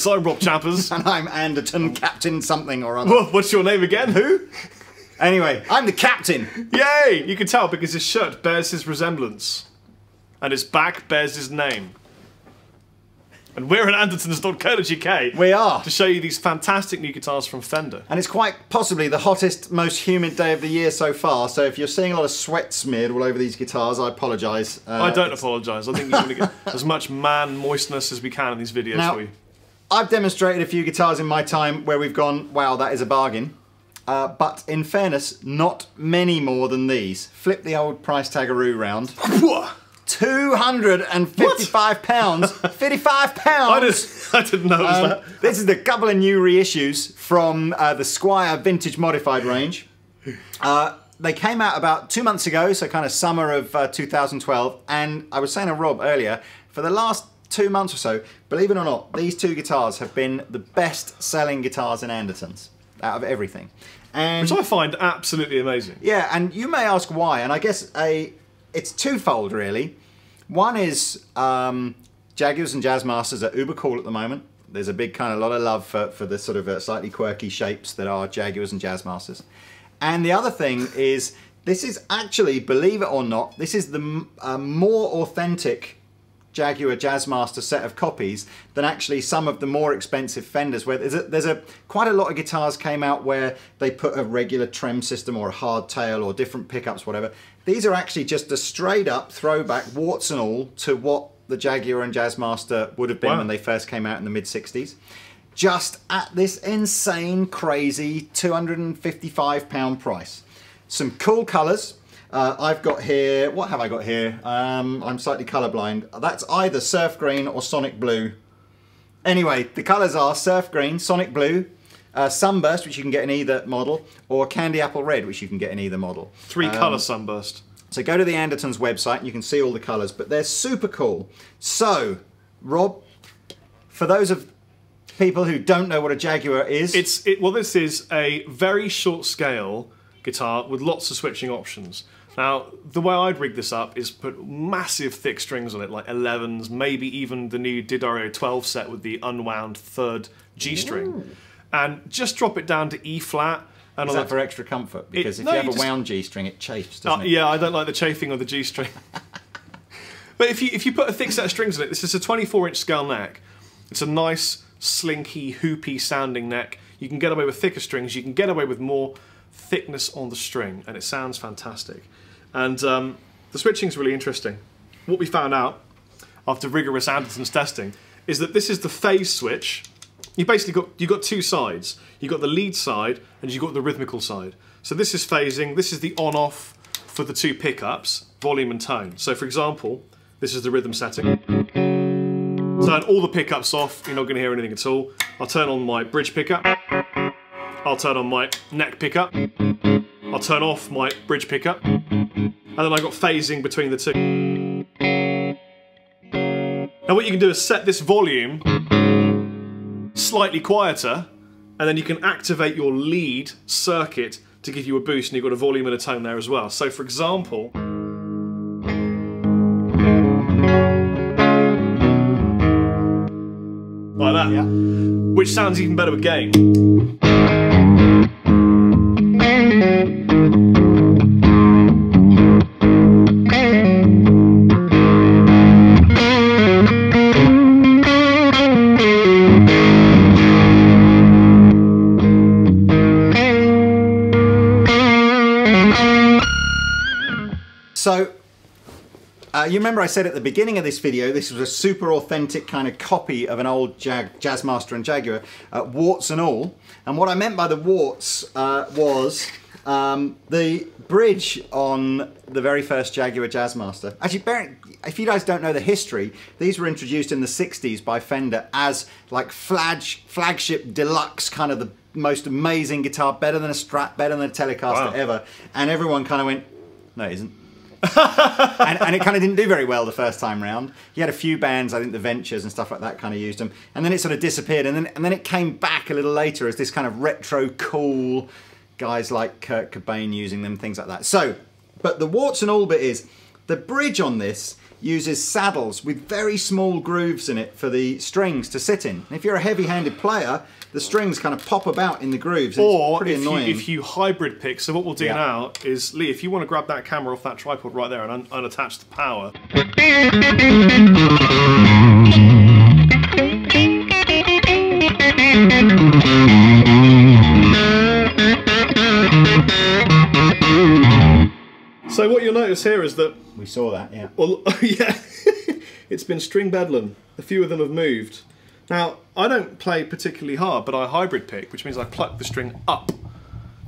Sports. I'm Rob Chappers. And I'm Anderton, Captain something or other. What's your name again? Who? Anyway, I'm the captain. Yay! You can tell because his shirt bears his resemblance. And his back bears his name. And we're at Andertons.co.uk. We are. To show you these fantastic new guitars from Fender. And it's quite possibly the hottest, most humid day of the year so far. So if you're seeing a lot of sweat smeared all over these guitars, I apologise. I don't apologise. I think you're going to get as much man moistness as we can in these videos now, for you. I've demonstrated a few guitars in my time where we've gone, wow, that is a bargain. But in fairness, not many more than these. Flip the old price taggaroo round. £255. 55 pounds. I didn't know it was that. This is a couple of new reissues from the Squier Vintage Modified range. They came out about 2 months ago, so kind of summer of 2012. And I was saying to Rob earlier, for the last 2 months or so, believe it or not, these two guitars have been the best selling guitars in Andertons out of everything. And which I find absolutely amazing. yeah, and you may ask why, and I guess it's twofold really. One is Jaguars and Jazzmasters are uber cool at the moment. There's a big kind of lot of love for the sort of slightly quirky shapes that are Jaguars and Jazzmasters. And the other thing is, this is actually, believe it or not, this is the more authentic Jaguar Jazzmaster set of copies than actually some of the more expensive Fenders, where there's quite a lot of guitars came out where they put a regular trem system or a hardtail or different pickups, whatever. These are actually just a straight up throwback, warts and all, to what the Jaguar and Jazzmaster would have been when they first came out in the mid-60s. Just at this insane, crazy £255 price. Some cool colours. I've got here, what have I got here? I'm slightly colourblind. That's either surf green or sonic blue. Anyway, the colours are surf green, sonic blue, sunburst, which you can get in either model, or candy apple red, which you can get in either model. 3 colour sunburst. So go to the Andertons website and you can see all the colours, but they're super cool. So, Rob, for those of people who don't know what a Jaguar is... Well, this is a very short scale guitar with lots of switching options. Now, the way I'd rig this up is put massive thick strings on it, like 11s, maybe even the new Didario 12 set with the unwound 3rd G string. Ooh. And just drop it down to E flat. And is that for extra comfort? Because if you have a wound G string, it chafes, doesn't it? Yeah, I don't like the chafing of the G string. But if you put a thick set of strings on it, this is a 24-inch scale neck. It's a nice, slinky, hoopy sounding neck. You can get away with thicker strings. You can get away with more thickness on the string, and it sounds fantastic. And the switching's really interesting. What we found out after rigorous Andertons testing is that this is the phase switch. You basically got two sides. You've got the lead side and you've got the rhythmical side. So this is phasing. This is the on-off for the two pickups, volume and tone. So for example, this is the rhythm setting. Turn all the pickups off. You're not going to hear anything at all. I'll turn on my bridge pickup. I'll turn on my neck pickup. I'll turn off my bridge pickup. And then I've got phasing between the two. Now what you can do is set this volume slightly quieter, and then you can activate your lead circuit to give you a boost, and you've got a volume and a tone there as well. So for example, like that, yeah. Which sounds even better with gain. So, you remember I said at the beginning of this video, this was a super authentic kind of copy of an old Jazzmaster and Jaguar, warts and all. And what I meant by the warts was the bridge on the very first Jaguar Jazzmaster. Actually, if you guys don't know the history, these were introduced in the 60s by Fender as like flagship deluxe, kind of the most amazing guitar, better than a Strat, better than a Telecaster ever. And everyone kind of went, no it isn't. and it kind of didn't do very well the first time round. You had a few bands, I think the Ventures and stuff like that kind of used them, and then it sort of disappeared, and then it came back a little later as this kind of retro cool, guys like Kurt Cobain using them, things like that. So, but the warts and all bit is, the bridge on this uses saddles with very small grooves in it for the strings to sit in. And if you're a heavy-handed player, the strings kind of pop about in the grooves. Or it's pretty annoying. if you hybrid pick, so what we'll do now is, Lee, if you want to grab that camera off that tripod right there and unattach the power. So what you'll notice here is that... We saw that, yeah. Well, yeah, it's been string bedlam. A few of them have moved. Now, I don't play particularly hard, but I hybrid pick, which means I pluck the string up,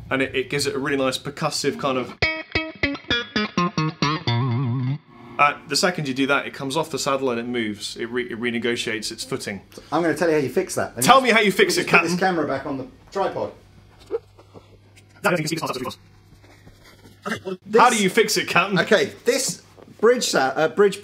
and it gives it a really nice percussive kind of... the second you do that, it comes off the saddle and it moves. It renegotiates its footing. I'm going to tell you how you fix that. Tell me how you fix it, Put Captain. this camera back on the tripod. How do you fix it, Captain? Okay, this bridge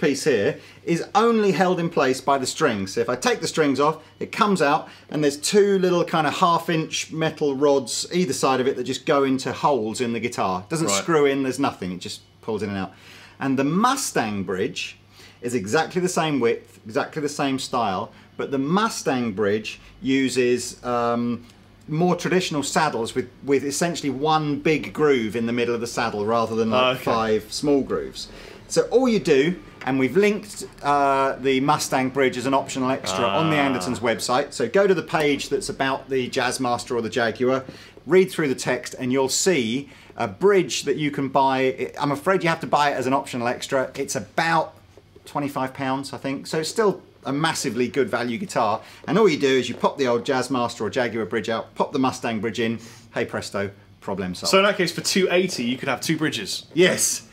piece here is only held in place by the strings. So if I take the strings off, it comes out, and there's two little kind of half-inch metal rods either side of it that just go into holes in the guitar. It doesn't screw in, there's nothing, it just pulls in and out. And the Mustang bridge is exactly the same width, exactly the same style, but the Mustang bridge uses more traditional saddles with essentially one big groove in the middle of the saddle rather than like 5 small grooves. So all you do, and we've linked the Mustang bridge as an optional extra on the Andertons website, so go to the page that's about the Jazzmaster or the Jaguar, read through the text, and you'll see a bridge that you can buy. I'm afraid you have to buy it as an optional extra. It's about £25, I think, so it's still a massively good value guitar, and all you do is you pop the old Jazzmaster or Jaguar bridge out, pop the Mustang bridge in, hey presto, problem solved. So in that case, for $280, you could have 2 bridges. Yes.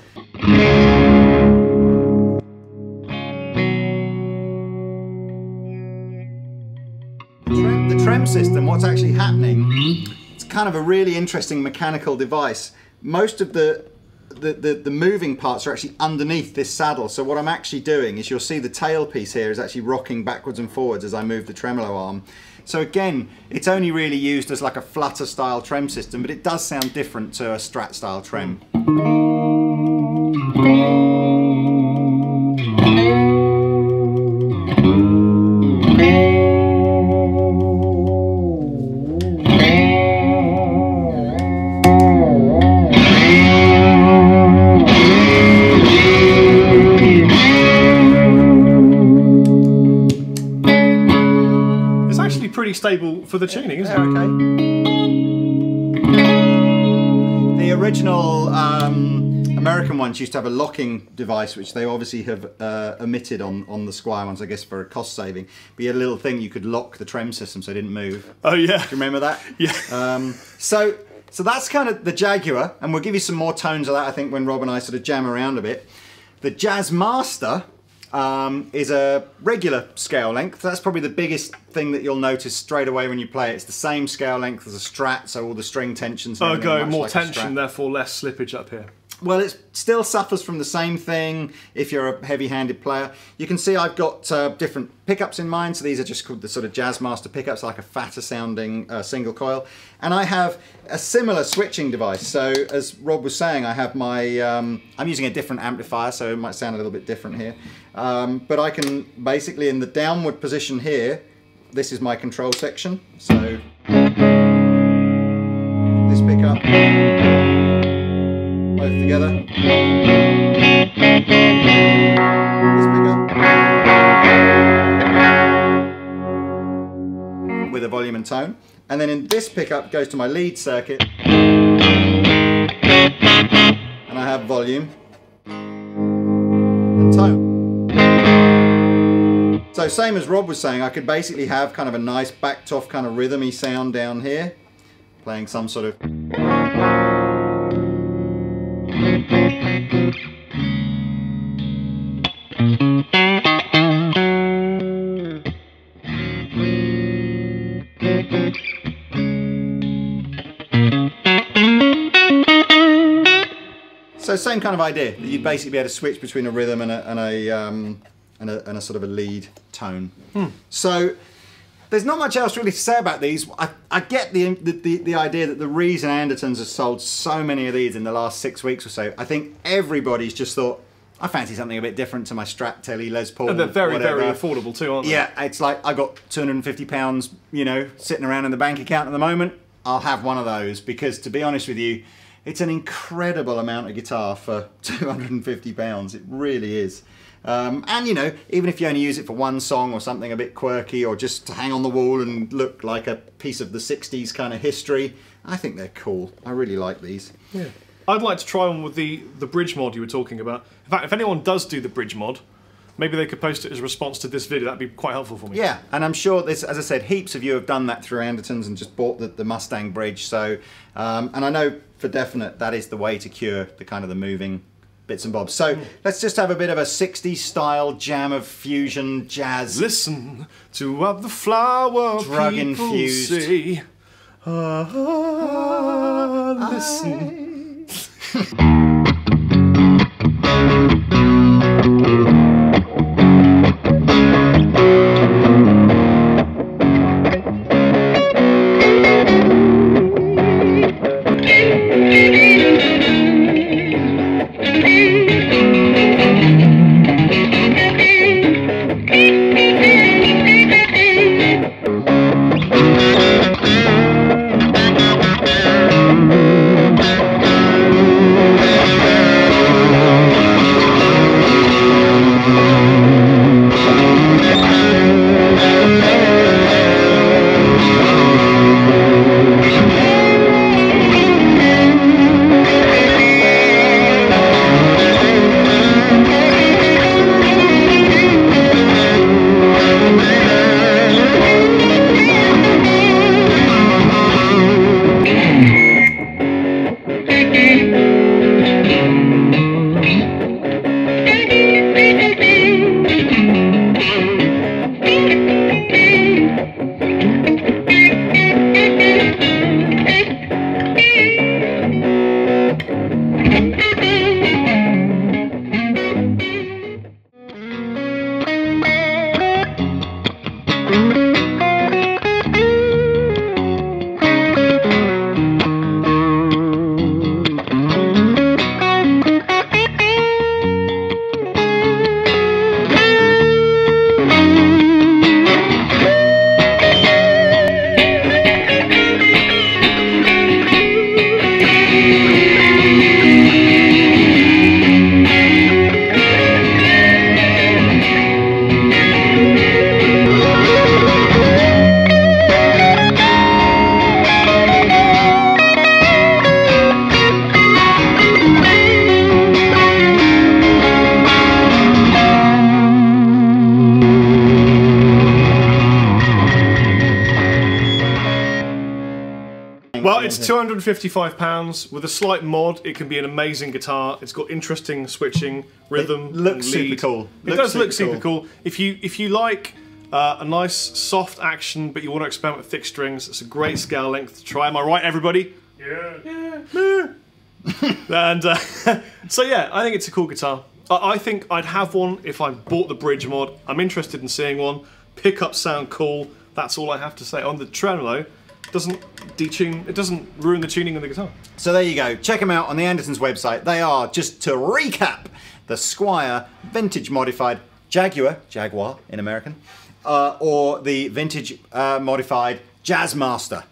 The trem system, what's actually happening, it's kind of a really interesting mechanical device. Most of the moving parts are actually underneath this saddle, so what I'm actually doing is you'll see the tailpiece here is actually rocking backwards and forwards as I move the tremolo arm. So again, it's only really used as like a flutter style trem system, but it does sound different to a Strat style trem. Pretty stable for the tuning, isn't it? Okay. The original American ones used to have a locking device, which they obviously have omitted on the Squier ones, I guess, for a cost saving. But you had a little thing you could lock the trem system so it didn't move. Oh yeah. Do you remember that? Yeah. So that's kind of the Jaguar, and we'll give you some more tones of that, I think, when Rob and I sort of jam around a bit. The Jazzmaster is a regular scale length. That's probably the biggest thing that you'll notice straight away when you play it. It's the same scale length as a Strat, so all the string tensions. Oh, going more tension, therefore less slippage up here. Well, it still suffers from the same thing if you're a heavy-handed player. You can see I've got different pickups in mind, so these are just called the sort of Jazzmaster pickups, like a fatter sounding single coil. And I have a similar switching device. So as Rob was saying, I have my, I'm using a different amplifier, so it might sound a little bit different here. But I can basically, in the downward position here, this is my control section. So this pickup, both together. This pickup with a volume and tone. And then in this pickup goes to my lead circuit. And I have volume and tone. So same as Rob was saying, I could basically have kind of a nice backed off kind of rhythmy sound down here, playing some sort of... So same kind of idea, that you'd basically be able to switch between a rhythm and a sort of a lead tone. So there's not much else really to say about these. I get the idea that the reason Andertons has sold so many of these in the last 6 weeks or so, I think everybody's just thought, I fancy something a bit different to my Strat Telly Les Paul. And they're very, whatever. very affordable too, aren't they? Yeah, it's like I got £250, you know, sitting around in the bank account at the moment. I'll have one of those because, to be honest with you, it's an incredible amount of guitar for £250. It really is. And you know, even if you only use it for one song or something a bit quirky, or just to hang on the wall and look like a piece of the 60s kind of history, I think they're cool. I really like these. Yeah. I'd like to try one with the bridge mod you were talking about. In fact, if anyone does do the bridge mod, maybe they could post it as a response to this video. That'd be quite helpful for me. Yeah, and I'm sure this, as I said, heaps of you have done that through Andertons and just bought the Mustang bridge. So, and I know for definite that is the way to cure the kind of the moving bits and bobs. So let's just have a bit of a 60s style jam of fusion jazz. Listen to what the flower Drug people infused. say. Listen. Well, it's £255. With a slight mod, it can be an amazing guitar. It's got interesting switching, rhythm, It looks and lead. super cool. It does look super cool. If you like a nice soft action, but you want to experiment with thick strings, it's a great scale length to try. Am I right, everybody? Yeah. And so yeah, I think it's a cool guitar. I think I'd have one if I bought the bridge mod. I'm interested in seeing one. Pickups sound cool. That's all I have to say. On the Tremolo, doesn't detune, it doesn't ruin the tuning of the guitar. So there you go. Check them out on the Andertons website. They are, just to recap, the Squier vintage modified Jaguar in American, or the vintage modified Jazzmaster,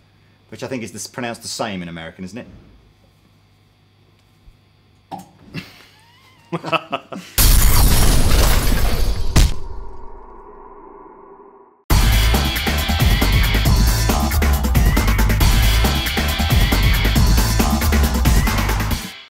which I think is pronounced the same in American, isn't it?